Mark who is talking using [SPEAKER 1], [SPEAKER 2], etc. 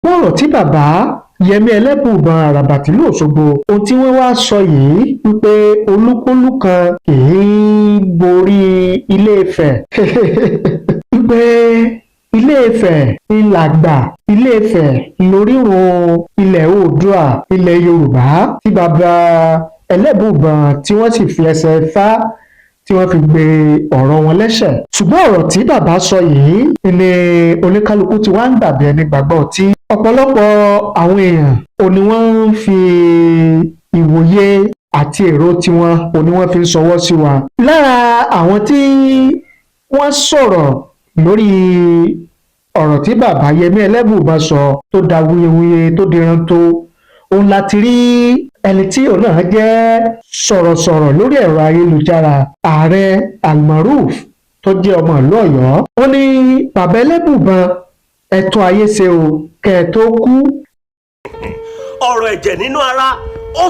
[SPEAKER 1] ọ̀rọ̀ tí bàbá Yẹmí Ẹlẹ́bùúbọn Àràbà tìlú Òṣogbo ohun tí wọ́n wá sọ yìí wípé olúkúlù kan kì í borí Ilé-Ifẹ̀ wípé Ilé-Ifẹ̀ ńlàgbà, Ilé-Ifẹ̀ lórírun ilẹ̀ Oòduà, ilẹ̀ Yorùbá tí bàbá Ẹlẹ́bùúbọn tí wọ́n sì fi ẹsẹ̀ Ifá tí wọ́n fi gbé ọ̀rọ̀ wọn lẹ́sẹ̀. Ṣùgbọ́n ọ̀rọ̀ tí bàbá sọ yìí ni oníkálukú ti wá ń gbàgbé ẹni gbàgbọ́ ọtí. Ọ̀pọ̀lọpọ̀ àwọn èèyàn òní wọ́n ń fi ìwòye àti èrò tiwọn òní wọ́n fi ń ṣọwọ́ sí wa. Lára àwọn tí wọ́n sọ̀rọ̀ lórí ọ̀rọ̀ tí bàbá Yẹmí Ẹlẹ́bùúbọn sọ tó da wuyewuye tó diran tó òun láti rí ẹni tí òun náà jẹ́ sọ̀rọ̀sọ̀rọ̀ lórí ẹ̀rọ ayélujára, Ààrẹ Almaroof tó jẹ́ ọmọ ìlú Ọ̀yọ́. Ó ní bàbá Ẹlẹ́bùúbọn ẹ tún ayé ṣe o kẹ́ ẹ tó kú.
[SPEAKER 2] ọ̀rọ̀ ẹ̀jẹ̀ nínú ara ó